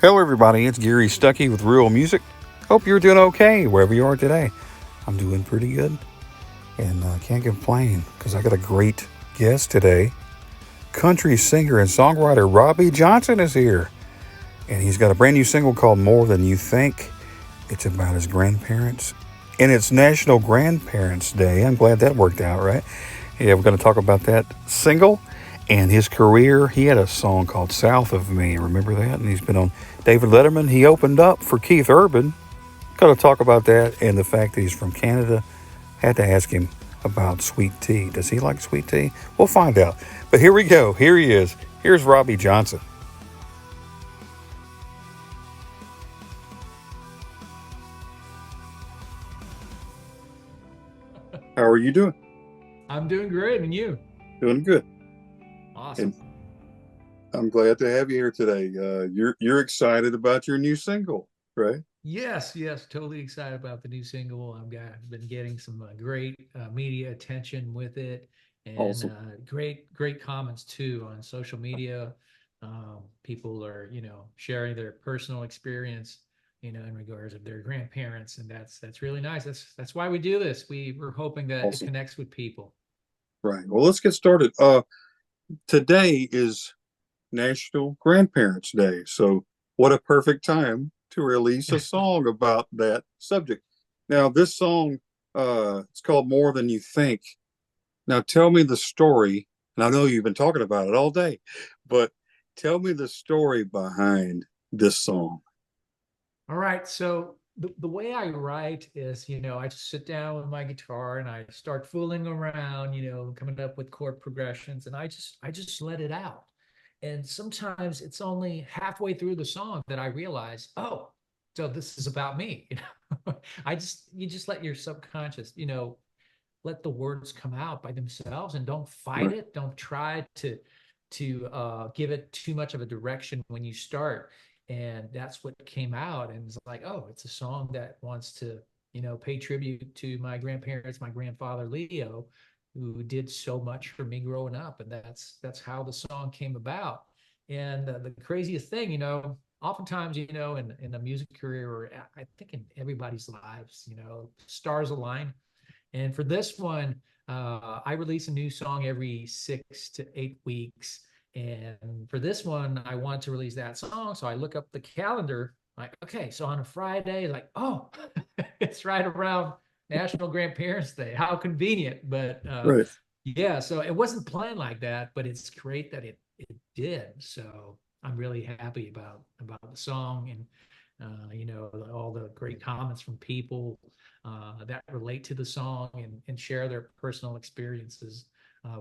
Hello, everybody. It's Gary Stuckey with Real Music. Hope you're doing okay wherever you are today. I'm doing pretty good and can't complain because I got a great guest today. Country singer and songwriter Robby Johnson is here, and he's got a brand new single called More Than You Think. It's about his grandparents, and it's National Grandparents Day. I'm glad that worked out, right? Yeah, we're going to talk about that single and his career. He had a song called South of Me. Remember that? And he's been on David Letterman. He opened up for Keith Urban. Going to talk about that and the fact that he's from Canada. Had to ask him about sweet tea. Does he like sweet tea? We'll find out. But here we go. Here he is. Here's Robby Johnson. How are you doing? I'm doing great, and you? Doing good. Awesome. And I'm glad to have you here today. You're excited about your new single, right? Yes, yes, totally excited about the new single. I've been getting some great media attention with it, and Awesome. great comments too on social media. People are, sharing their personal experience, in regards of their grandparents, and that's really nice. That's why we do this. We're hoping that it Awesome. connects with people. Right. Well, let's get started. Today is National Grandparents Day. So, what a perfect time to release a song about that subject. Now, this song, it's called More Than You Think. Now, tell me the story. And I know you've been talking about it all day, but tell me the story behind this song. All right. So the way I write is, I just sit down with my guitar and I start fooling around, coming up with chord progressions, and I just let it out. And sometimes it's only halfway through the song that I realize, oh, so this is about me. You just let your subconscious, let the words come out by themselves and don't fight Right. it. Don't try to give it too much of a direction when you start. And that's what came out. And it's like, oh, it's a song that wants to, pay tribute to my grandparents, my grandfather Leo, who did so much for me growing up. And that's how the song came about. And the craziest thing, oftentimes, in a music career, or I think in everybody's lives, stars align, and for this one, I release a new song every 6 to 8 weeks. And for this one, I want to release that song. So I look up the calendar, like, okay, so on a Friday, like, oh, it's right around National Grandparents Day. How convenient. But Right. yeah, so it wasn't planned like that, but it's great that it did. So I'm really happy about the song, and all the great comments from people that relate to the song, and share their personal experiences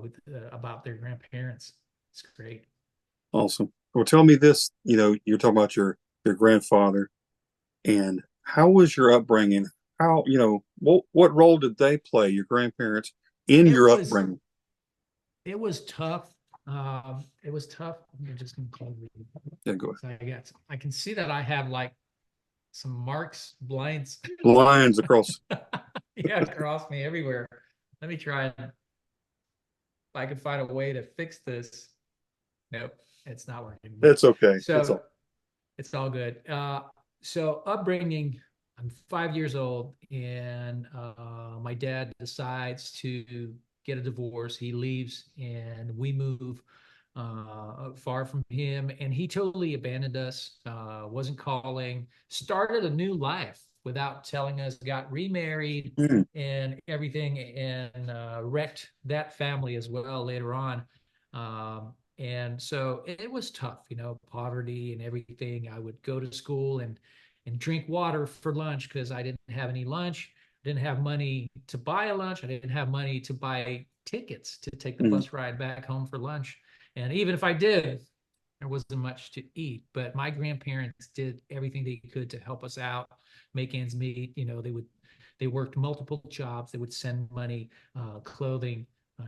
with about their grandparents. It's great. Awesome. Well, tell me this. You're talking about your grandfather, and how was your upbringing? How, what role did they play, your grandparents, in It your was upbringing? it was tough. It was tough. I'm just gonna call you. Yeah, go ahead. So I can see that I have like some marks, blinds, Lines across. yeah, across me everywhere. Let me try and if I can find a way to fix this. Nope, it's not working. But That's okay. It's so all it's all good. So upbringing, I'm 5 years old, and my dad decides to get a divorce. He leaves, and we move far from him, and he totally abandoned us. Wasn't calling. Started a new life without telling us. Got remarried mm, and everything, and wrecked that family as well later on. And so it was tough, poverty and everything. I would go to school and drink water for lunch because I didn't have any lunch. I didn't have money to buy a lunch. I didn't have money to buy tickets to take the mm, bus ride back home for lunch. And even if I did, there wasn't much to eat. But my grandparents did everything they could to help us out, make ends meet. They worked multiple jobs. They would send money, clothing,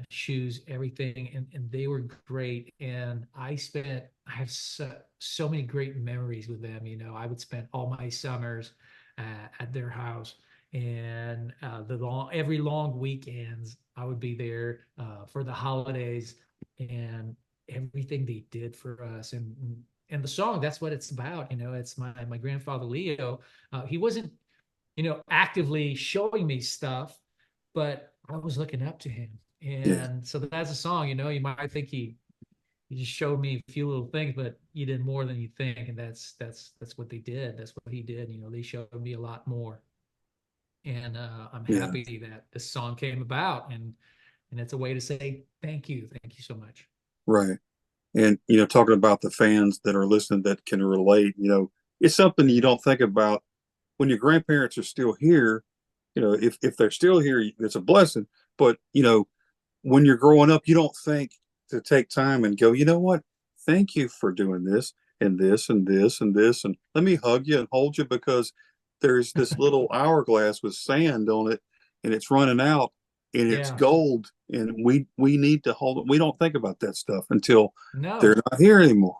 shoes, everything, and they were great. And I have so many great memories with them. I would spend all my summers at their house, and every long weekends I would be there for the holidays, and everything they did for us. And and the song, that's what it's about. It's my grandfather Leo. He wasn't, actively showing me stuff, but I was looking up to him. Yeah. And so that's a song, you might think he just showed me a few little things, but he did more than you think. And that's what they did. That's what he did. They showed me a lot more. And I'm Yeah. happy that this song came about, and it's a way to say thank you so much. Right. And, talking about the fans that are listening that can relate, it's something you Yeah, don't think about when your grandparents are still here. If they're still here, it's a blessing. But, when you're growing up, you don't think to take time and go, you know what? Thank you for doing this and this and this and this. And let me hug you and hold you because there's this little hourglass with sand on it and it's running out and it's yeah, gold. And we need to hold it. We don't think about that stuff until they're no, not here anymore.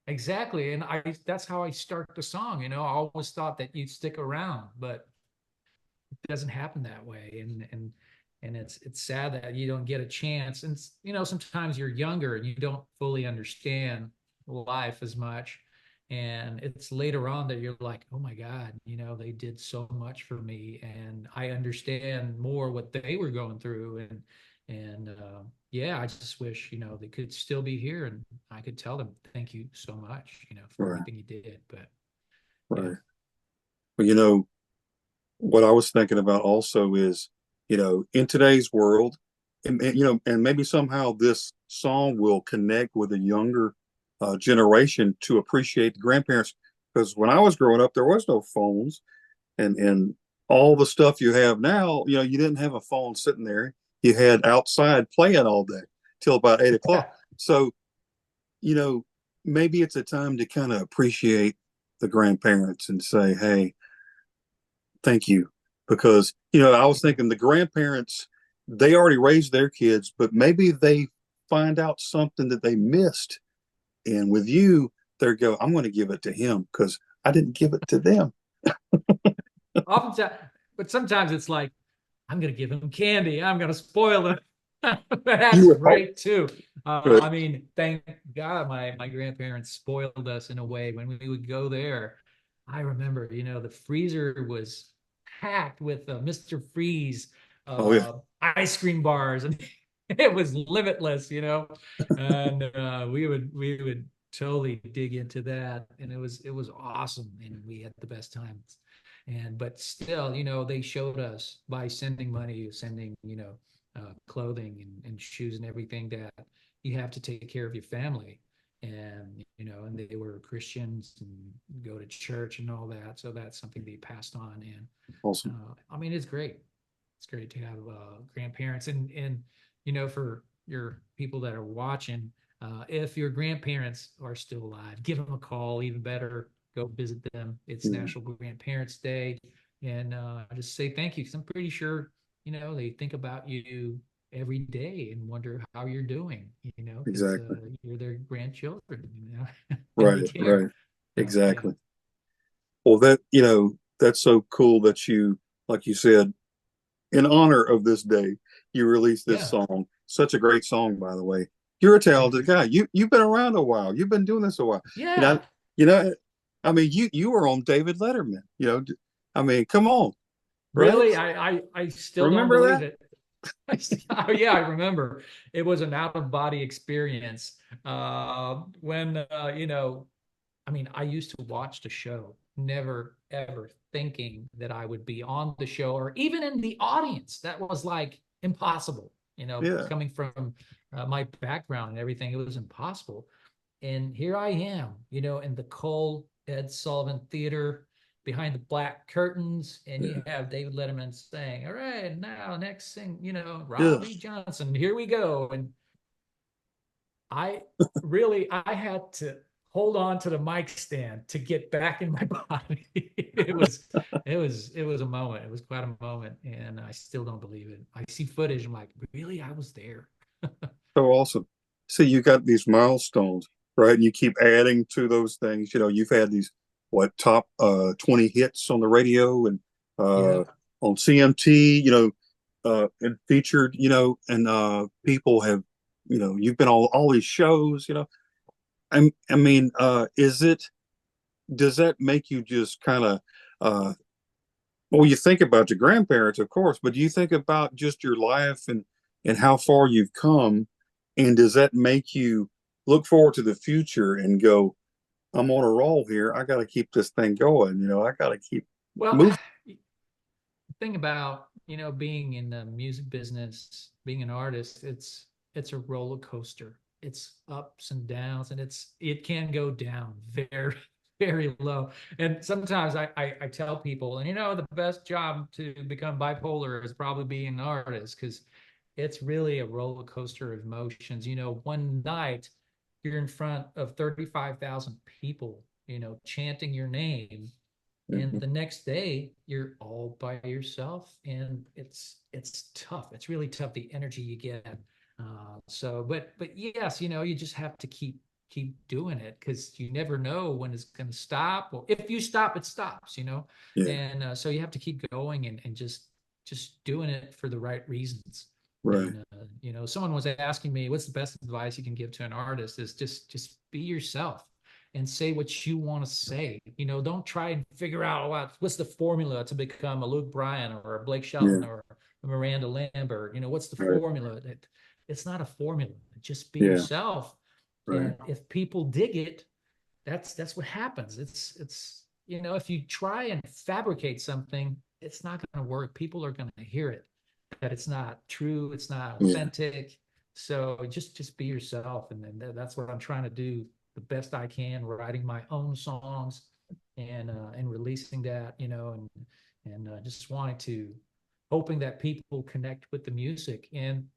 exactly. And that's how I start the song. I always thought that you'd stick around, but doesn't happen that way. And it's sad that you don't get a chance. And sometimes you're younger and you don't fully understand life as much. And it's later on that you're like, oh my God, they did so much for me, and I understand more what they were going through. And yeah, I just wish they could still be here, and I could tell them thank you so much, for Right. everything you did. But yeah, Right. But what I was thinking about also is, in today's world, and maybe somehow this song will connect with a younger generation to appreciate the grandparents. Because when I was growing up, there was no phones and all the stuff you have now. You didn't have a phone sitting there. You had outside playing all day till about 8 o'clock. yeah, So, you know, maybe it's a time to kind of appreciate the grandparents and say, hey, thank you. Because, I was thinking the grandparents, they already raised their kids, but maybe they find out something that they missed. And with you, they go, I'm going to give it to him because I didn't give it to them. oftentimes, but sometimes it's like, I'm gonna give him candy. I'm gonna spoil him. You That's were all great too. good. I mean, thank God my grandparents spoiled us in a way when we would go there. I remember, the freezer was packed with Mr. Freeze Oh, yeah. ice cream bars, and it was limitless, and we would totally dig into that, and it was awesome, and we had the best times. But still, they showed us by sending money, sending, clothing and shoes and everything, that you have to take care of your family. And they were Christians and go to church and all that. So that's something they passed on. And Awesome. I mean, it's great. It's great to have grandparents, and for your people that are watching, if your grandparents are still alive, give them a call. Even better, go visit them. It's Yeah, National Grandparents Day, and just say thank you, because I'm pretty sure they think about you every day and wonder how you're doing. Because exactly. you're their grandchildren. And they Right, care. right. Yeah, Exactly. Well, that's so cool that like you said, in honor of this day, you released this yeah. song. Such a great song, by the way. You're a Thank talented you. guy. You've been around a while. You've been doing this a while. You know, Yeah. you know. I mean, you were on David Letterman. I mean, come on, right? Really? I still don't Remember believe that? it. Oh, yeah, I remember. It was an out of body experience. When I mean, I used to watch the show, never ever thinking that I would be on the show or even in the audience. That was like impossible. Yeah, Coming from my background and everything, it was impossible. And here I am, in the Cole Ed Sullivan Theater behind the black curtains, and yeah, you have David Letterman saying, "All right, now next thing, yeah. Robby Johnson, here we go." And I I had to hold on to the mic stand to get back in my body. It was a moment. It was quite a moment, and I still don't believe it. I see footage. I'm like, really? I was there. So awesome. See, you got these milestones, right? And you keep adding to those things. You've had these top 20 hits on the radio and Yeah. on CMT, and featured, and people have, you've been on all these shows. I mean, is it, does that make you just kind of, uh, well, you think about your grandparents, of course, but do you think about just your life and how far you've come? And does that make you look forward to the future and go, I'm on a roll here. I got to keep this thing going. I got to keep Well, moving. thing about, being in the music business, being an artist, it's a roller coaster. It's ups and downs, and it can go down very, very low. And sometimes I tell people, and the best job to become bipolar is probably being an artist, because it's really a roller coaster of emotions. One night you're in front of 35,000 people, chanting your name, and Mhm. the next day you're all by yourself, and it's tough. It's really tough, the energy you get. But yes, you just have to keep doing it, because you never know when it's going to stop, or if you stop it stops. Yeah, And so you have to keep going, and just doing it for the right reasons. right. And someone was asking me, what's the best advice you can give to an artist? Is just be yourself and say what you want to say. Don't try and figure out what's the formula to become a Luke Bryan or a Blake Yeah, Shelton or a Miranda Lambert. What's the right. formula? It's not a formula. Just be Yeah, yourself. right. And if people dig it, that's what happens. It's if you try and fabricate something, it's not going to work. People are going to hear it, that it's not true, it's not Yeah, authentic. So just be yourself, and then that's what I'm trying to do the best I can, writing my own songs and releasing that, and just wanting to, hoping that people connect with the music, and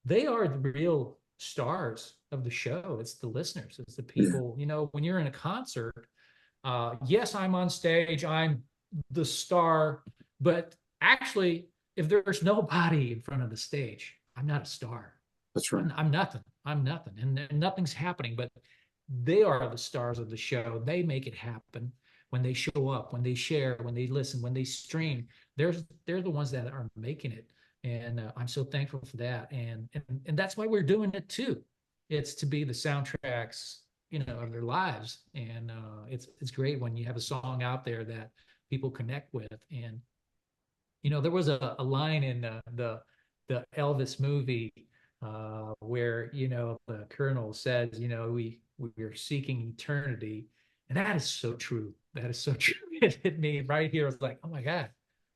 they are the real stars of the show. It's the listeners, it's the yeah. people. When you're in a concert, yes, I'm on stage, I'm the star, but actually, if there's nobody in front of the stage, I'm not a star. That's right. I'm nothing. I'm nothing, and nothing's happening. But they are the stars of the show. They make it happen when they show up, when they share, when they listen, when they stream. They're the ones that are making it, and I'm so thankful for that. And that's why we're doing it too. It's to be the soundtracks, of their lives, and it's great when you have a song out there that people connect with. And there was a line in the Elvis movie, where the Colonel says, we're seeking eternity, and that is so true. That is so true. It hit me right here. I was like, oh my God,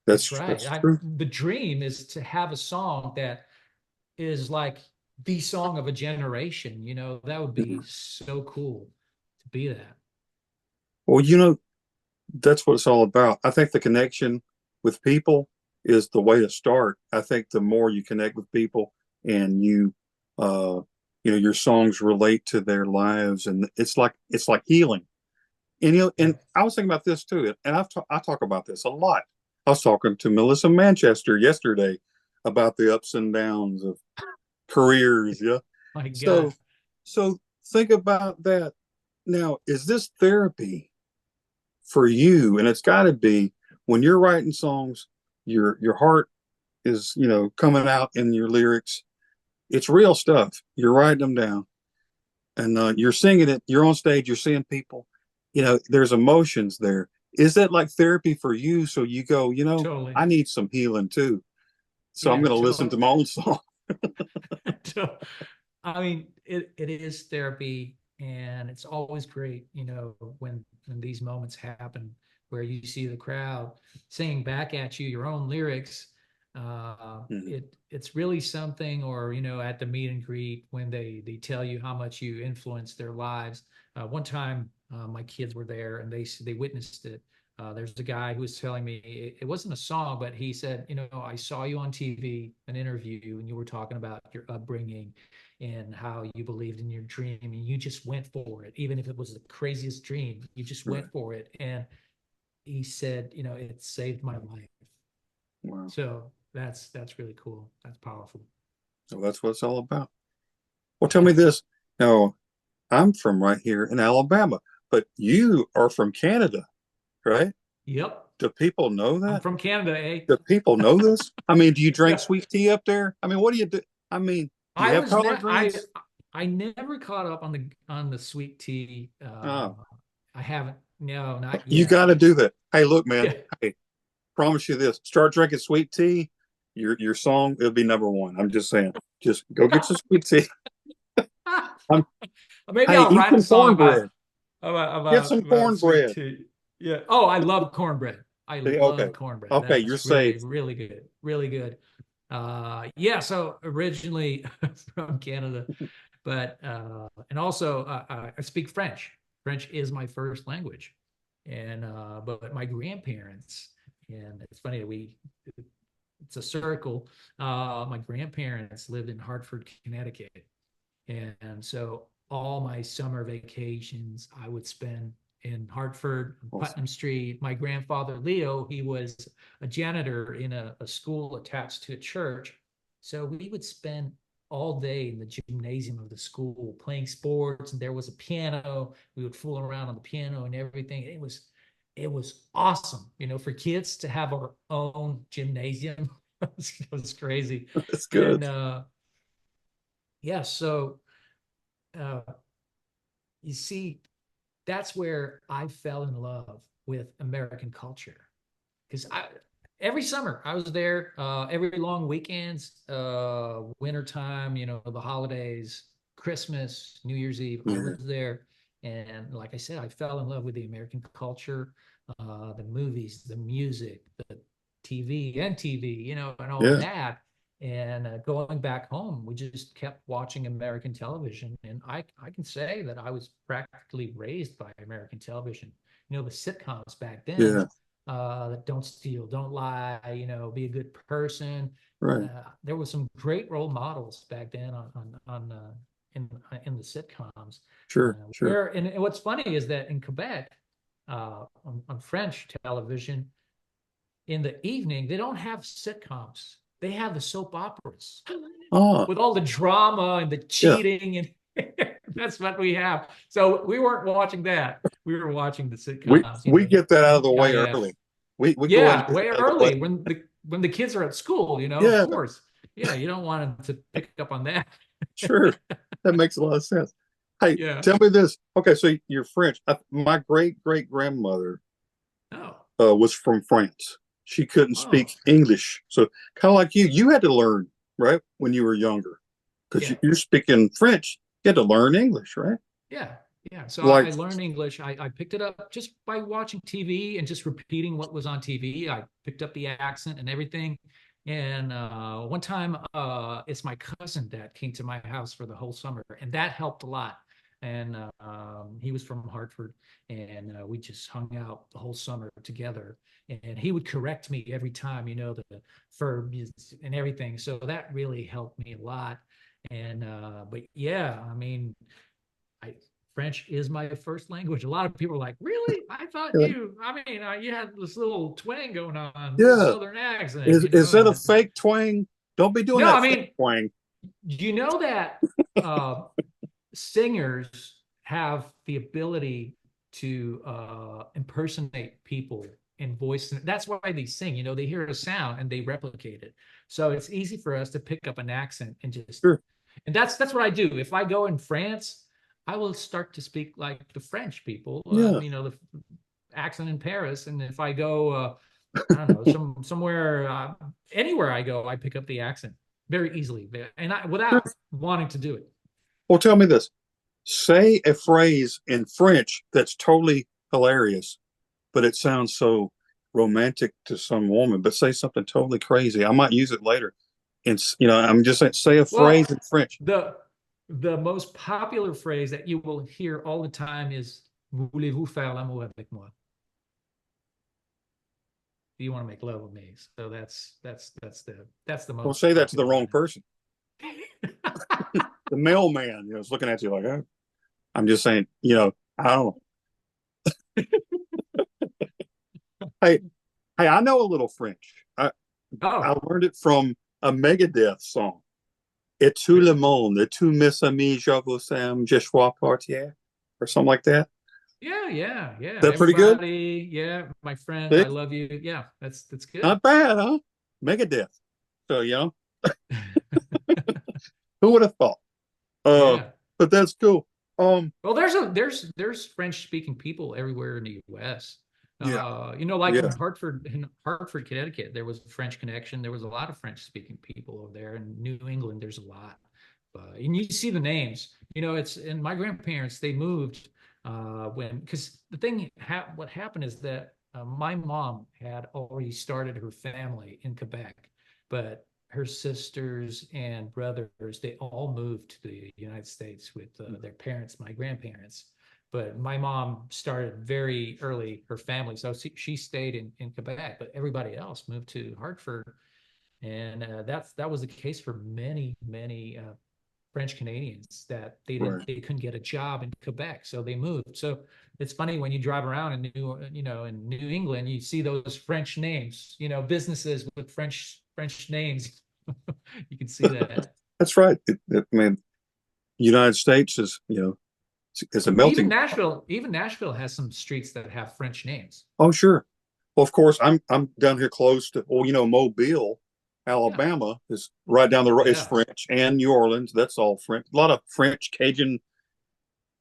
that's right. That's true. The dream is to have a song that is like the song of a generation. That would Yeah. be so cool to be that. Well, that's what it's all about. I think the connection with people is the way to start. I think the more you connect with people and uh, your songs relate to their lives, and it's like healing. And Yeah. and I was thinking about this too, and I talk about this a lot. I was talking to Melissa Manchester yesterday about the ups and downs of careers. Yeah. My So, God. so think about that. Now, is this therapy for you? And it's got to be when you're writing songs, your heart is coming out in your lyrics. It's real stuff. You're writing them down, and you're singing it. You're on stage. You're seeing people. There's emotions there. Is that like therapy for you? So you go, Totally. I need some healing too. So I'm Yeah. going to listen to my own song. I mean, it is therapy, and it's always great, when these moments happen where you see the crowd singing back at you your own lyrics. Mhm. It's really something. Or at the meet and greet, when they tell you how much you influenced their lives. One time, my kids were there, and they witnessed it. There's a guy who was telling me, it wasn't a song, but he said, I saw you on TV, an interview, and you were talking about your upbringing and how you believed in your dream, and you just went for it. Even if it was the craziest dream, you just Right. went for it. And he said, it saved my life. Wow. So that's really cool. That's powerful. So that's what it's all about. Well, tell me this. Now, I'm from right here in Alabama, but you are from Canada, right? Yep. Do people know I'm that? from Canada, eh? Do people know this? I mean, do you drink Yeah. sweet tea up there? I mean, what do you do? I mean, do you I have was collard ne- I greens? I never caught up on the sweet tea. Oh, I haven't. No, not you yet. got to do that. Hey, look, man. Yeah. Hey, promise you this: start drinking sweet tea. Your song it'll be number one. I'm just saying. Just go get some sweet tea. I'm, Maybe hey, I'll eat write a some song cornbread. Get some about sweet cornbread. tea. Yeah. Oh, I love cornbread. I See, okay, love cornbread. okay, you're That's really, safe. really good. Really good. Yeah. So originally from Canada, but and also I speak French. French is my first language, and but my grandparents, and it's funny that we it's a circle. My grandparents lived in Hartford, Connecticut, and so all my summer vacations I would spend in Hartford, Awesome. Putnam Street. My grandfather, Leo, he was a janitor in a school attached to a church. So we would spend all day in the gymnasium of the school playing sports, and there was a piano. We would fool around on the piano and everything. It was awesome, for kids to have our own gymnasium. It was crazy. That's And good. yeah, so uh, you see, that's where I fell in love with American culture because I every summer I was there, every long weekends, wintertime, the holidays, Christmas, New Year's Eve, I Yeah, was there. And like I said, I fell in love with the American culture, the movies, the music, the TV, and all yeah, that. And going back home, we just kept watching American television. And I can say that I was practically raised by American television. The sitcoms back then, yeah. don't steal, don't lie, be a good person. Right. There was some great role models back then in the sitcoms. Sure, sure. Where and what's funny is that in Quebec, on French television, in the evening they don't have sitcoms. They have the soap operas Oh, with all the drama and the yeah. cheating and that's what we have. So we weren't watching that. We were watching the We sitcoms, we get that out of the way NCIS. early. We go ahead and Yeah, get way that out of the way. early when the kids are at school, of Yeah, course. Yeah, you don't want them to pick up on that. sure. That makes a lot of sense. Hey, Yeah. tell me this. Okay, so you're French. My great grandmother Oh. was from France. She couldn't Oh. speak English, so kind of like you had to learn right when you were younger because Yeah. you're speaking French. You had to learn English, right? Yeah. Yeah. So I Like, learned English. I picked it up just by watching TV and just repeating what was on TV. I picked up the accent and everything. And one time, it's my cousin that came to my house for the whole summer, and that helped a lot. And he was from Hartford, and we just hung out the whole summer together. And he would correct me every time, the verbs and everything. So that really helped me a lot. And but yeah, I mean, I French is my first language. A lot of people are like, "Really? I thought I mean, you had this little twang going on, little yeah, Southern accent, is that a and fake twang? Don't be doing no, that I fake mean, twang. you know that uh, singers have the ability to impersonate people in voice. That's why they sing. They hear a sound and they replicate it. So it's easy for us to pick up an accent and just, Sure. and that's what I do. If I go in France, I will start to speak like the French people, Yeah. the accent in Paris. And if I go, I don't know, somewhere, anywhere I go, I pick up the accent very easily, and Sure. without wanting to do it. Well, tell me this. Say a phrase in French that's totally hilarious, but it sounds so romantic to some woman, but say something totally crazy. I might use it later. And, I'm just saying, say a phrase Well, in French. the most popular phrase that you will hear all the time is "Voulez-vous faire l'amour avec moi?" Do you want to make love with me? So that's the Well, most say that to the popular wrong one. person. The mailman, is looking at you like, oh. I'm just saying, I don't know. Hey, hey, I know a little French. I Oh, learned it from a Megadeth song. Et tout le monde, et tous mes amis, je vous aime, je suis partir, or something like that. yeah. Is that pretty good? Everybody, yeah, my friend, See? I love you. Yeah, that's good. Not bad, huh? Megadeth. So, who would have thought? Uh, Yeah. but that's cool. Well, there's French speaking people everywhere in the U.S. Yeah, Like yeah, in Hartford, Connecticut, there was a French connection. There was a lot of French speaking people over there. In New England, there's a lot. And you see the names. It's and my grandparents, they moved because what happened is that my mom had already started her family in Quebec, but her sisters and brothers, they all moved to the United States with their parents, my grandparents. But my mom started very early her family, so she stayed in Quebec, but everybody else moved to Hartford, and that was the case for many French Canadians that right. they couldn't get a job in Quebec, so they moved. So it's funny when you drive around in New England, you see those French names, businesses with French names. You can see that. That's right. I mean, United States is, it's a Even melting. Nashville has some streets that have French names. Oh, sure. Well, of course, I'm down here close to, well, Mobile, Yeah, Alabama is right down the road. It's yeah. French, and New Orleans. That's all French. A lot of French, Cajun,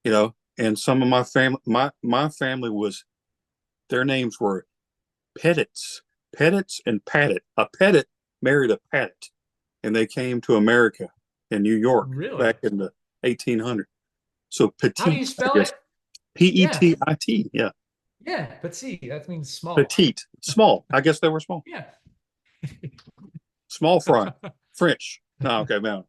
and some of my family, my family was, their names were Pettits and Pattit. A Pettit married a Pattit, and they came to America in New York Really? back in the 1800s. So How do petite, you I spell guess, it? Yeah, Petit. Yeah, yeah. But see, that means small. petite, small. I guess they were small. Yeah. Small fry, French. No, okay, man.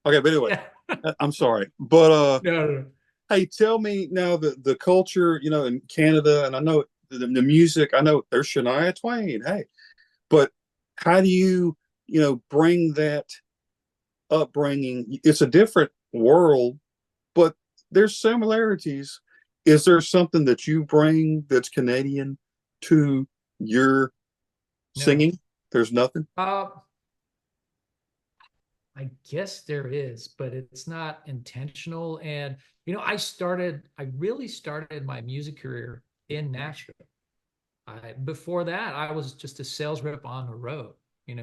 Okay, but anyway, Yeah. I'm sorry, but No, no, no. hey, tell me now the culture, in Canada, and I know the music. I know there's Shania Twain. Hey, but how do you, bring that upbringing? It's a different world, but there's similarities. Is there something that you bring that's Canadian to your No. singing? There's nothing. Uh, I guess there is, but it's not intentional. And I really started my music career in Nashville. Before that, I was just a sales rep on the road,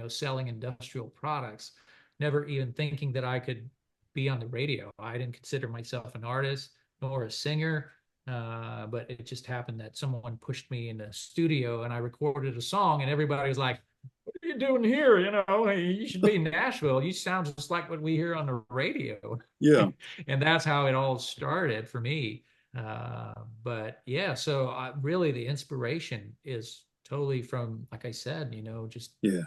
selling industrial products, never even thinking that I could be on the radio. I didn't consider myself an artist nor a singer, but it just happened that someone pushed me in the studio and I recorded a song, and everybody was like, "What are you doing here? You should be in Nashville. You sound just like what we hear on the radio." Yeah, And that's how it all started for me. But yeah, so really the inspiration is totally from, like I said, just yeah.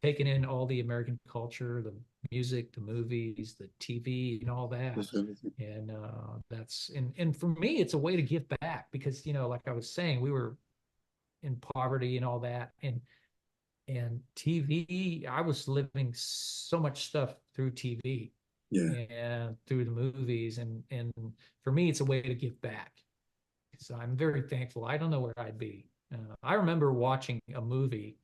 taking in all the American culture, the music, the movies, the TV, and all that. Just everything. And and for me, it's a way to give back because, like I was saying, we were in poverty and all that. And TV, I was living so much stuff through TV Yeah, and through the movies. And for me, it's a way to give back. So I'm very thankful. I don't know where I'd be. I remember watching a movie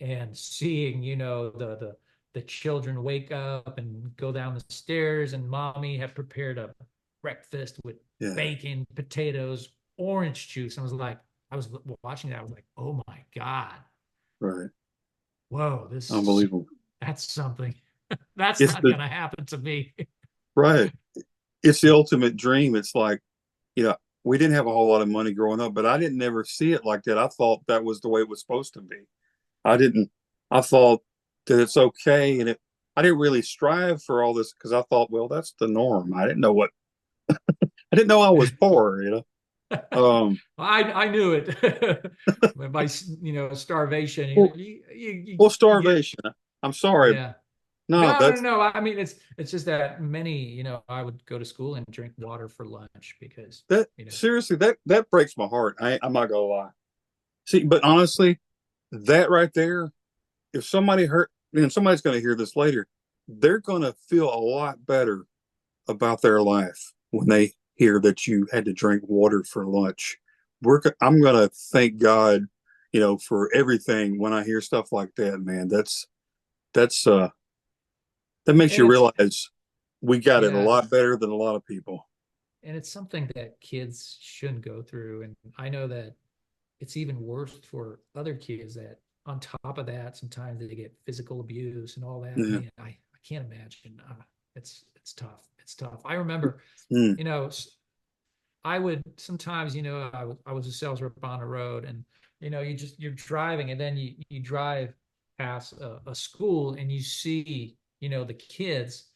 and seeing, the children wake up and go down the stairs, and mommy had prepared a breakfast with yeah. bacon, potatoes, orange juice. I was watching that. I was like, oh my God, Right. whoa, Unbelievable. that's something. That's It's not the gonna happen to me. right. It's the ultimate dream. It's like, you know, we didn't have a whole lot of money growing up, but I didn't ever see it like that. I thought that was the way it was supposed to be. I didn't. I thought that it's okay, and I didn't really strive for all this because I thought, well, that's the norm. I didn't know what. I didn't know I was poor. I knew it by starvation. Well, well, You get starvation. I'm sorry. yeah. No, No, that's no. I mean, it's just that many. I would go to school and drink water for lunch because that. Seriously, that breaks my heart. I'm not gonna lie. See, but honestly, that right there, if somebody hurt, somebody's gonna hear this later, they're gonna feel a lot better about their life when they hear that you had to drink water for lunch. I'm gonna thank God, for everything when I hear stuff like that. Man, that's that makes and you it's realize we got it a yeah, lot better than a lot of people. and it's something that kids shouldn't go through. And I know that it's even worse for other kids that on top of that, sometimes they get physical abuse and all that. Yeah, Man, I can't imagine. it's tough. It's tough. I remember, Mm. you know, I would sometimes, I was a sales rep on the road, and you're driving, and then you drive past a school, and you see, the kids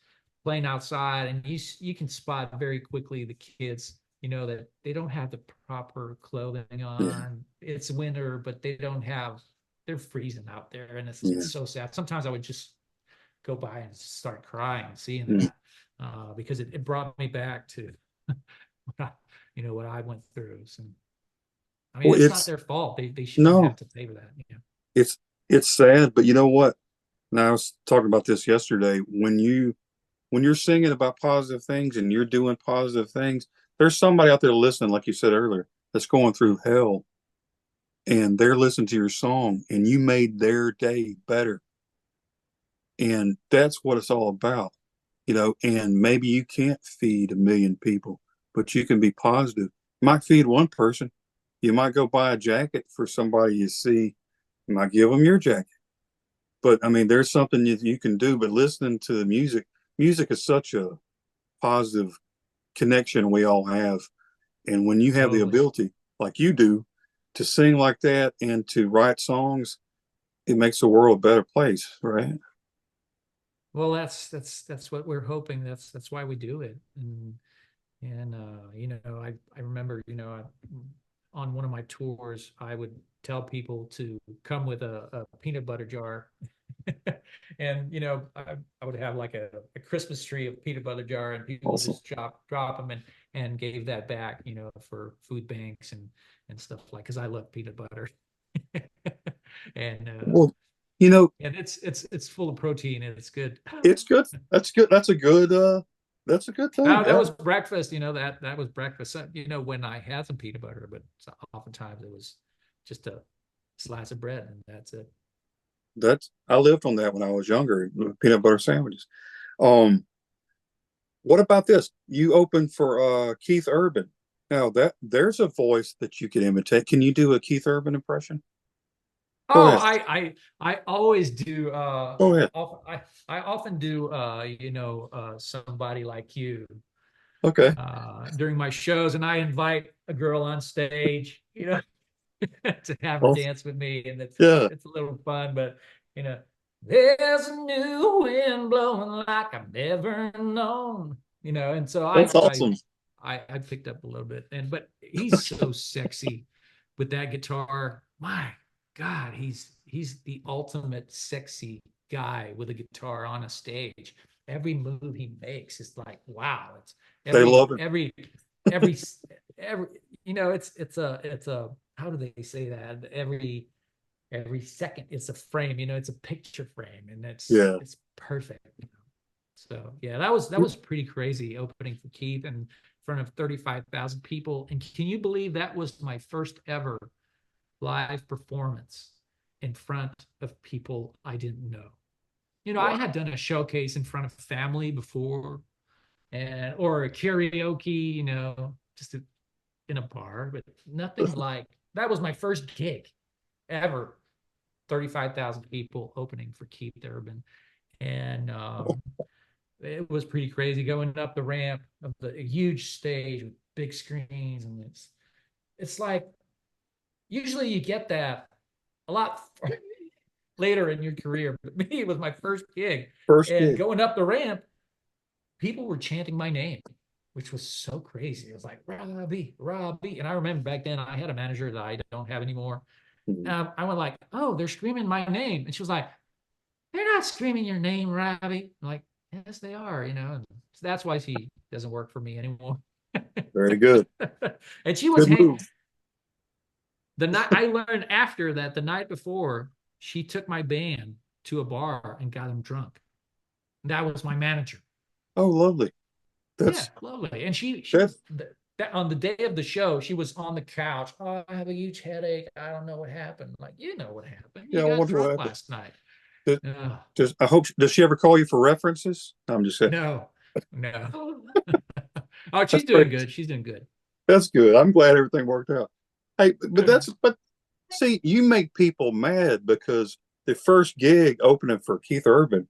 playing outside, and you can spot very quickly the kids, that they don't have the proper clothing Yeah. on. It's winter, but they're freezing out there, and Yeah. it's so sad. Sometimes I would just go by and start crying seeing Mm. that, because it brought me back to what I went through. So, I mean, Well, it's not it's their fault. They shouldn't no, have to pay for that. it's sad, but you know what? And I was talking about this yesterday. When you're singing about positive things and you're doing positive things, there's somebody out there listening, like you said earlier, that's going through hell, and they're listening to your song, and you made their day better. And that's what it's all about, and maybe you can't feed 1 million people, but you can be positive. You might feed one person. You might go buy a jacket for somebody you see. You might give them your jacket. But I mean, there's something you can do. But listening to the music is such a positive connection we all have. And when you have the Totally. ability, like you do, to sing like that and to write songs, it makes the world a better place, right? Well, that's what we're hoping. That's why we do it. And I remember, on one of my tours, I would tell people to come with a peanut butter jar. And I would have like a Christmas tree of peanut butter jar, and people would Awesome. just drop them and gave that back, for food banks and stuff, like, because I love peanut butter. and Well, you know, and it's full of protein, and it's good. it's good. That's good. That's a good thing. That Yeah. was breakfast, that was breakfast. So, when I had some peanut butter, but oftentimes it was just a slice of bread, and that's it. I lived on that when I was younger, peanut butter sandwiches. Um, what about this? You opened for Keith Urban. Now that there's a voice that you can imitate. Can you do a Keith Urban impression? Go Oh, ahead. I always do. Go ahead. I often do. Somebody like you, Okay. during my shows, and I invite a girl on stage, to have her Well, dance with me, and yeah, it's a little fun. But you know, there's a new wind blowing like I've never known. And so that's awesome. I picked up a little bit, but he's so sexy with that guitar. My God, he's the ultimate sexy guy with a guitar on a stage. Every move he makes is like, wow. It's They every love it. every every every it's a how do they say that? Every second it's a frame, it's a picture frame, and Yeah. it's perfect. So yeah, that was pretty crazy, opening for Keith in front of 35,000 people. And can you believe that was my first ever live performance in front of people I didn't know? I Wow. had done a showcase in front of family before, or a karaoke, just in a bar, but nothing like that. Was my first gig ever. 35,000 people opening for Keith Urban. And it was pretty crazy going up the ramp of the huge stage with big screens. And it's like, usually you get that a lot later in your career, but me, it was my first gig. First And gig. going up the ramp, people were chanting my name, which was so crazy. It was like, Robby, Robby. And I remember back then I had a manager that I don't have anymore. Mhm. I went like, oh, they're screaming my name. And she was like, they're not screaming your name, Robby. I'm like, yes, they are, And so that's why she doesn't work for me anymore. Very good. And she was Good move. the night I learned after that, the night before, she took my band to a bar and got them drunk. That was my manager. Oh, lovely. Yeah, That's lovely. And she that's was that on the day of the show, she was on the couch. Oh, I have a huge headache. I don't know what happened. Like, what happened? yeah. You I got wonder what drunk happened. last night. Does, Uh, I hope does she ever call you for references? I'm just saying. no, no. Oh, That's she's doing great. good. She's doing good. That's good. I'm glad everything worked out. Hey, Good. but see, you make people mad because the first gig opening for Keith Urban,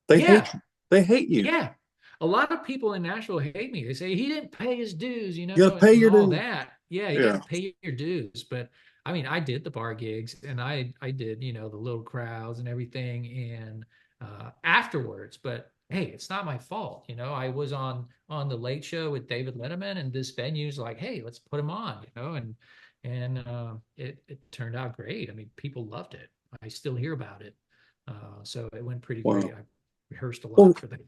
they hate Yeah, you. They hate you. yeah. a lot of people in Nashville hate me. They say he didn't pay his dues, You got to pay and your all dues. that. Yeah, you got Yeah. to pay your dues. But I mean, I did the bar gigs, and I did, the little crowds and everything, and afterwards. But hey, it's not my fault. I was on the Late Show with David Letterman, and this venue's like, hey, let's put him on. And it turned out great. I mean, people loved it. I still hear about it. So it went pretty great. Wow. I rehearsed a Well, lot for that.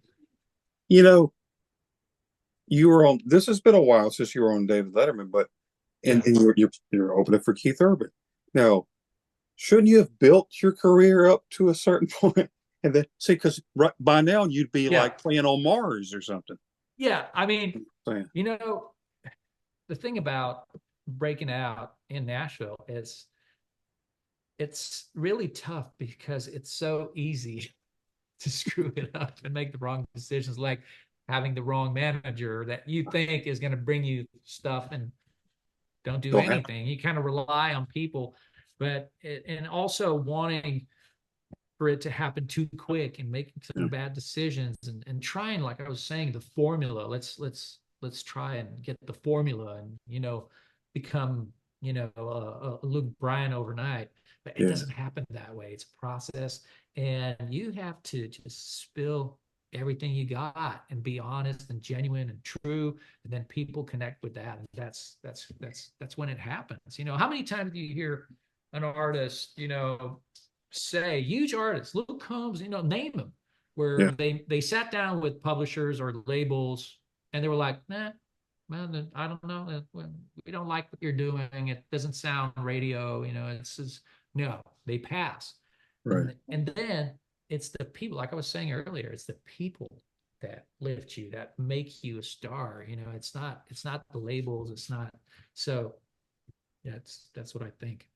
you know, you were on. This has been a while since you were on David Letterman, but and, Yeah. and you're opening for Keith Urban. Now, shouldn't you have built your career up to a certain point and then see? Because right by now you'd be Yeah. like playing on Mars or something. Yeah. I mean, Saying, you know, the thing about breaking out in Nashville is it's really tough because it's so easy to screw it up and make the wrong decisions, like having the wrong manager that you think is going to bring you stuff and don't do don't happen. anything. You kind of rely on people, and also wanting for it to happen too quick and making Yeah. some bad decisions and trying, like I was saying, the formula. Let's try and get the formula and become a Luke Bryan overnight. But it Yeah. doesn't happen that way. It's a process, and you have to just spill everything you got and be honest and genuine and true, and then people connect with that, and that's when it happens. How many times do you hear an artist say, huge artists, Luke Combs, name them, where Yeah. they sat down with publishers or labels and they were like, nah, man, I don't know, we don't like what you're doing, it doesn't sound radio, it's just, no, they pass. Right. And then it's the people, like I was saying earlier, it's the people that lift you, that make you a star. It's not the labels, it's not. So that's what I think.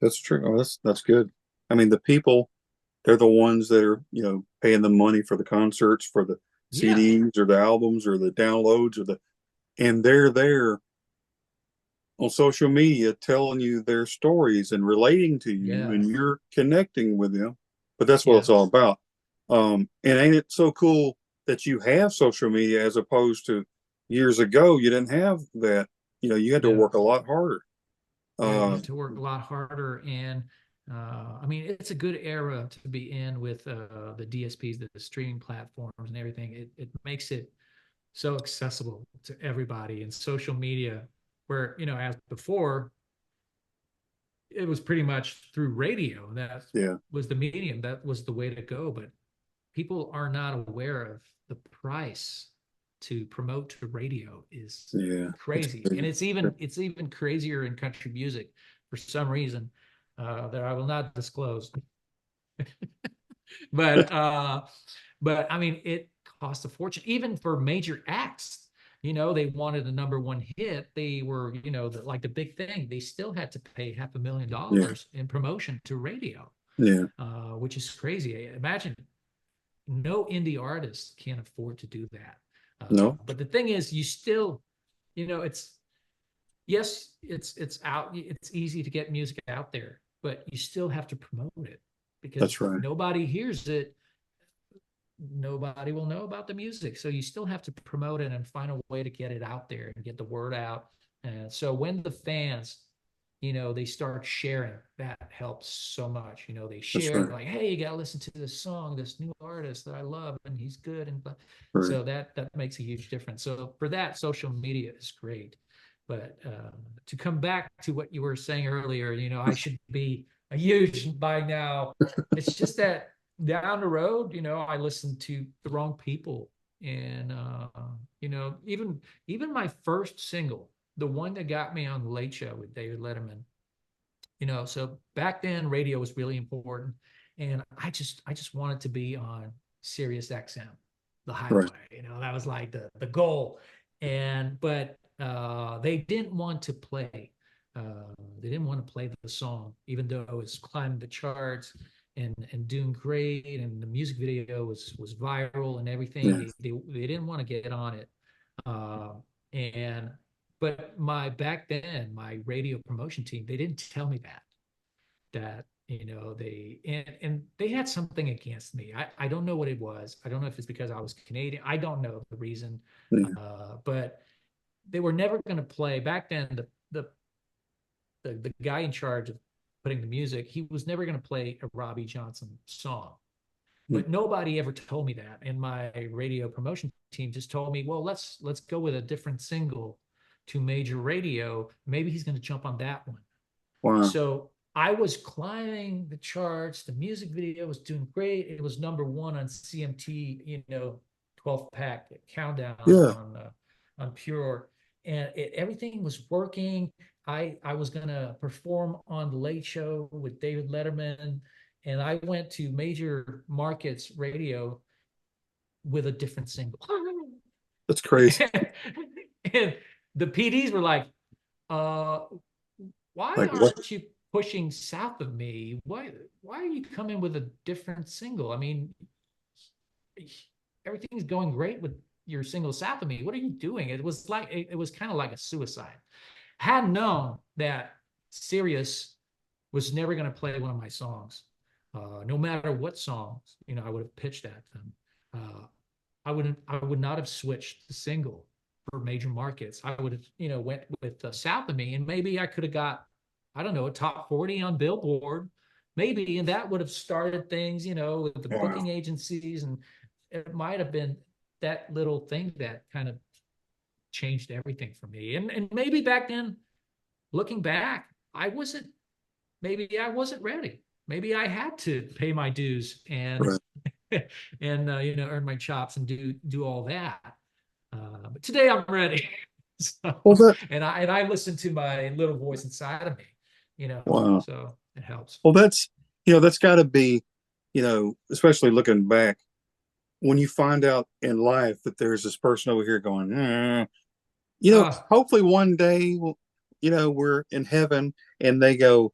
That's true. Oh, that's good. I mean, the people, they're the ones that are, paying the money for the concerts, for the Yeah. CDs or the albums or the downloads and they're there on social media telling you their stories and relating to you and Yes. you're connecting with them. But that's what it's all Yes. about. And ain't it so cool that you have social media as opposed to years ago, you didn't have that. You had to No. work a lot harder. Yeah, you Uh, have to work a lot harder, and I mean, it's a good era to be in with the DSPs, the streaming platforms, and everything. It makes it so accessible to everybody, and social media, where as before, it was pretty much through radio. That yeah, was the medium. That was the way to go. But people are not aware of the price to promote to radio is yeah, it's crazy, and crazy. it's even crazier in country music for some reason that I will not disclose. But I mean, it costs a fortune even for major acts. They wanted a number one hit. They were, like the big thing. They still had to pay half a million Yeah, dollars in promotion to radio, yeah, which is crazy. Imagine no indie artist can afford to do that. no, But the thing is, you still, it's yes, it's out. It's easy to get music out there, but you still have to promote it because that's if right. nobody hears it, nobody will know about the music. So you still have to promote it and find a way to get it out there and get the word out. And so when the fans, they start sharing, that helps so much. They That's share right. like, hey, you got to listen to this song, this new artist that I love, and he's good. And Right. so that makes a huge difference. So for that, social media is great. But to come back to what you were saying earlier, I should be a huge by now. It's just that down the road, I listened to the wrong people. And even my first single, the one that got me on the Late Show with David Letterman, so back then radio was really important. And I just wanted to be on Sirius XM, the Right. highway. That was like the goal. But they didn't want to play. They didn't want to play the song, even though it was climbing the charts and doing great, and the music video was viral and everything. Yeah. They didn't want to get on it. Uh, and but my back then, my radio promotion team, they didn't tell me that You know, and they had something against me. I don't know what it was. I don't know if it's because I was Canadian. I don't know the reason. Yeah. But they were never going to play back then. The guy in charge of putting the music, he was never going to play a Robby Johnson song. Hmm. But nobody ever told me that. And my radio promotion team just told me, well, let's go with a different single to major radio. Maybe he's going to jump on that one. Wow. So I was climbing the charts. The music video was doing great. It was #1 on CMT, 12 pack countdown Yeah. on Pure, and everything was working. I was gonna perform on the Late Show with David Letterman, and I went to major markets radio with a different single. That's crazy. And the PDs were like, why Like aren't what? you pushing South of Me? Why are you coming with a different single? I mean, everything's going great with your single South of Me. What are you doing? It was kind of like a suicide. Had known that Sirius was never going to play one of my songs, no matter what songs, I would have pitched at them. I would not have switched the single for major markets. I would have, went with South of Me, and maybe I could have got, I don't know, a top 40 on Billboard, maybe, and that would have started things, with the booking agencies, and it might have been that little thing that kind of changed everything for me. And maybe back then, looking back, maybe I wasn't ready. Maybe I had to pay my dues and and earn my chops and do all that. But today I'm ready. So, and I listen to my little voice inside of me, Wow. so it helps. Well, that's got to be, especially looking back, when you find out in life that there's this person over here going, hopefully one day, we're in heaven and they go,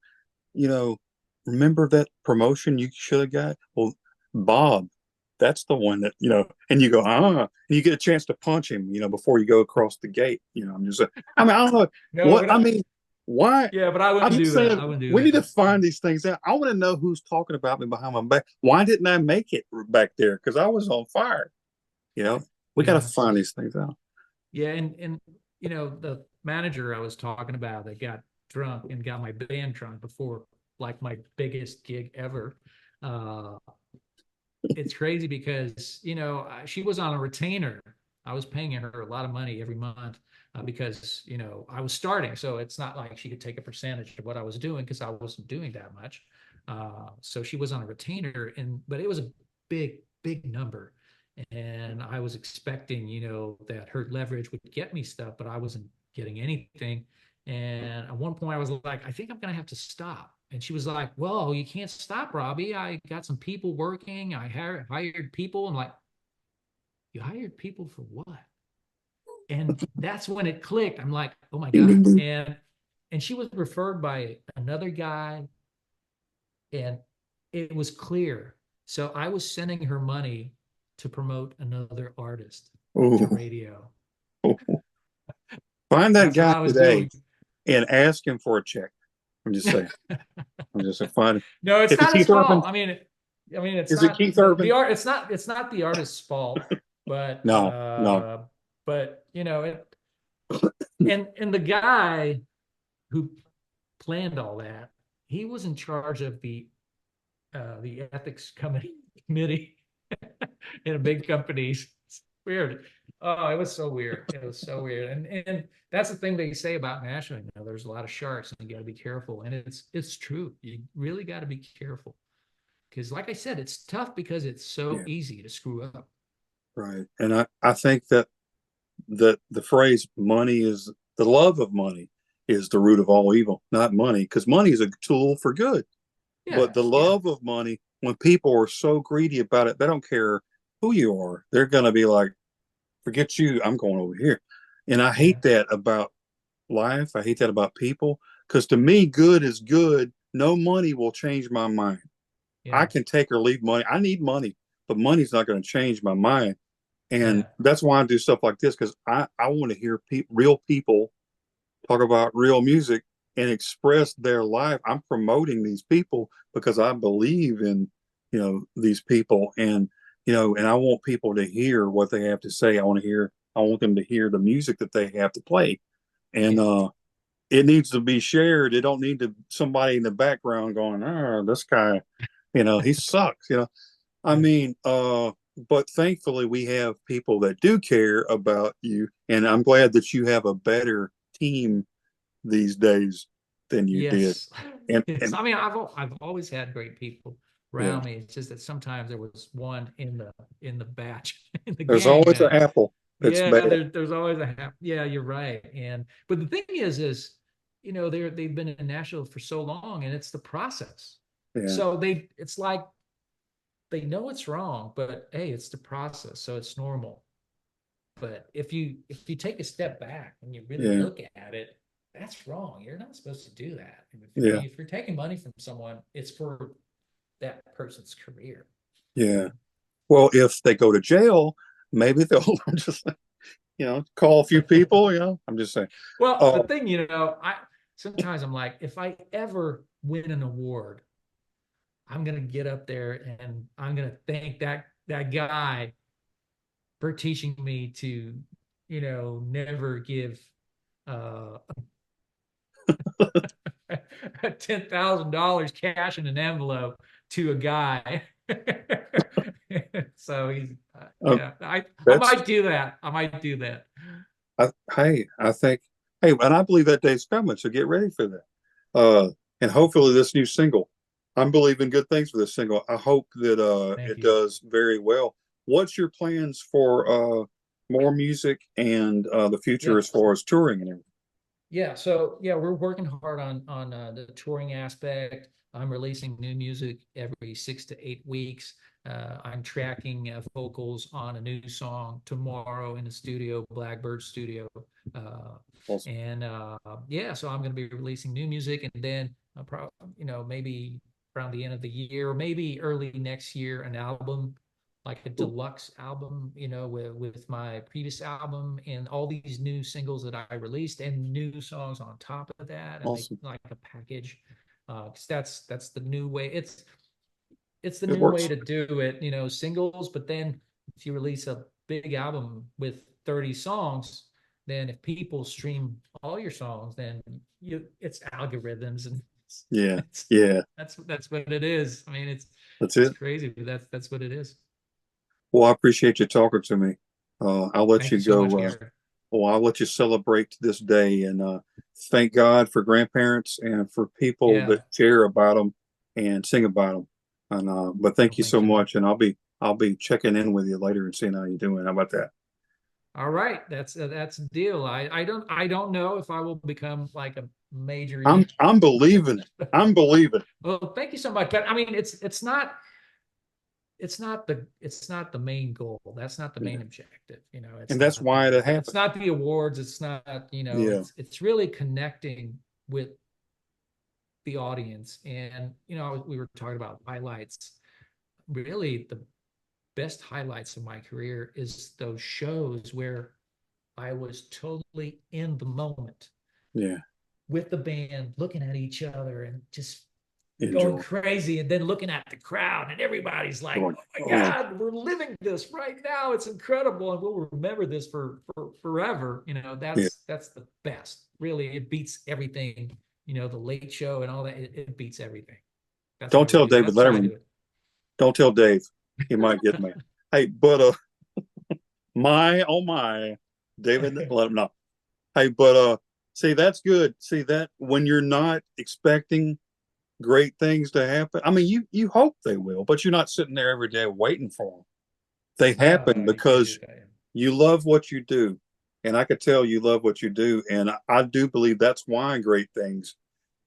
remember that promotion you should have got? Well, Bob, that's the one that, and you go, and you get a chance to punch him, before you go across the gate. I'm just, I don't know why. Yeah, but I wouldn't I'm do saying that. I wouldn't do we that. need to find these things out. I want to know who's talking about me behind my back. Why didn't I make it back there? Because I was on fire. We got to find these things out. Yeah, and the manager I was talking about that got drunk and got my band drunk before like my biggest gig ever. It's crazy because she was on a retainer. I was paying her a lot of money every month because I was starting, so it's not like she could take a percentage of what I was doing because I wasn't doing that much. So she was on a retainer, but it was a big number, and I was expecting that her leverage would get me stuff, but I wasn't getting anything. And at one point I was like, I think I'm gonna have to stop. And she was like, well, you can't stop, Robby. I got some people working. I hired people. I'm like, you hired people for what? And that's when it clicked. I'm like, oh my God. And she was referred by another guy, and it was clear. So I was sending her money to promote another artist to radio. Find that guy today and ask him for a check. I'm just saying. Fine. No, it's not his fault. I mean, it's is not it Keith Urban? The art. It's not the artist's fault, but no. But and the guy who planned all that, he was in charge of the ethics committee in a big company. It's weird. Oh, it was so weird. It was so weird. And that's the thing they say about Nashville. There's a lot of sharks, and you got to be careful. And it's true. You really got to be careful because, like I said, it's tough because it's so easy to screw up. Right. And I think that the phrase "money is the love of money" is the root of all evil, not money, because money is a tool for good. Yeah, but the love of money, when people are so greedy about it, they don't care who you are. They're going to be like, forget you, I'm going over here. And I hate that about life. I hate that about people, because to me, good is good. No money will change my mind. I can take or leave money. I need money, but money's not going to change my mind. And that's why I do stuff like this, because I want to hear real people talk about real music and express their life. I'm promoting these people because I believe in, these people, and, and I want people to hear what they have to say. I want them to hear the music that they have to play. And, it needs to be shared. It don't need to somebody in the background going, oh, this guy, he sucks, I mean, but thankfully we have people that do care about you. And I'm glad that you have a better team these days than you did. Yes. And, Yes. and I mean, I've always had great people yeah, around me. It's just that sometimes there was one in the batch in the there's gang always an that, apple that's yeah, bad. there's always yeah, you're right. And but the thing is they've been in Nashville for so long, and it's the process. Yeah. So it's like they know it's wrong, but hey, it's the process, so it's normal. But if you take a step back and you really Yeah. look at it, that's wrong. You're not supposed to do that. Yeah. If you're taking money from someone, it's for that person's career. Yeah. Well, if they go to jail, maybe they'll just, call a few people, I'm just saying. Well, the Uh, thing, I sometimes I'm like, if I ever win an award, I'm gonna get up there and I'm gonna thank that guy for teaching me to, never give uh $10,000 cash in an envelope to a guy. So he's uh, yeah, I that's, might do that. I might do that. I think, hey, and I believe that day's coming, so get ready for that. And hopefully this new single, I'm believing good things for this single. I hope that Thank it you. does very well. What's your plans for more music and the future Yeah. as far as touring and everything? Yeah, so yeah, we're working hard on the touring aspect. I'm releasing new music every 6 to 8 weeks. I'm tracking vocals on a new song tomorrow in the studio, Blackbird Studio. Uh, Awesome. and yeah, so I'm going to be releasing new music, and then maybe around the end of the year, or maybe early next year, an album, like a Cool. deluxe album, with my previous album and all these new singles that I released and new songs on top of that, and make Awesome. like a package. 'Cause that's the new way. It's the It new way works. to do it, singles. But then if you release a big album with 30 songs, then if people stream all your songs, then it's algorithms, and Yeah. it's Yeah. that's what it is. I mean, That's it's it. crazy, but that's what it is. Well, I appreciate you talking to me. I'll let Thank you you so much, go. Gary. Well, I'll let you celebrate this day and thank God for grandparents and for people Yeah. that share about them and sing about them. And but thank Well, you thank so you. much, and I'll be checking in with you later and seeing how you're doing. How about that? All right, that's a deal. I don't know if I will become like a major. I'm believing it. I'm believing. Well, thank you so much. But I mean, it's not the main goal. That's not the Yeah. main objective. And that's why it It's happened. not the awards. It's not, Yeah. it's really connecting with the audience. And we were talking about highlights. Really, the best highlights of my career is those shows where I was totally in the moment Yeah. with the band, looking at each other and just going Enjoy. crazy, and then looking at the crowd, and everybody's like, Going, "Oh my oh, God, we're living this right now! It's incredible, and we'll remember this for forever." yeah. That's the best. Really, it beats everything. The Late Show and all that. It beats everything. That's Don't why we tell do. David That's why I do Letterman. it. Don't tell Dave. He might get mad. Hey, but my oh my, David, let him know. Hey, but see, that's good. See that when you're not expecting great things to happen. I mean, you hope they will, but you're not sitting there every day waiting for them. They happen No, you can't do because that. you love what you do, and I could tell you love what you do, and I do believe that's why great things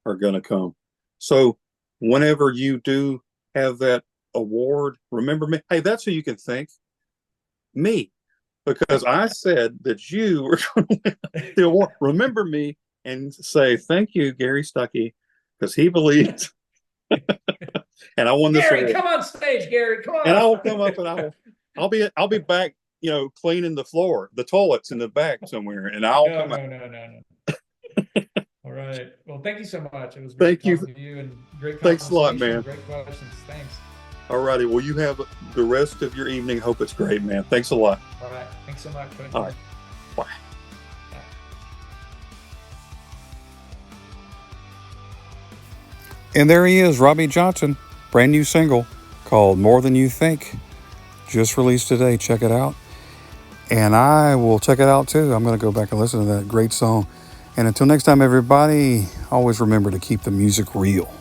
are going to come. So, whenever you do have that award, remember me. Hey, that's who you can thank me because I said that you were going to win the award. Remember me and say thank you, Gary Stuckey, because he believed, and I won this Gary, award. come on stage, Gary. Come And I on. will come up and I'll be back, cleaning the floor, the toilets in the back somewhere, and I'll No, come out. no, no, no, no. All right. Well, thank you so much. It was Thank great you. talking to you and great Thanks a lot, conversation, man. great questions. Thanks. All righty. Well, you have the rest of your evening. Hope it's great, man. Thanks a lot. All right. Thanks so much. All right. Bye. And there he is, Robby Johnson, brand new single called More Than You Think. Just released today. Check it out. And I will check it out too. I'm going to go back and listen to that great song. And until next time, everybody, always remember to keep the music real.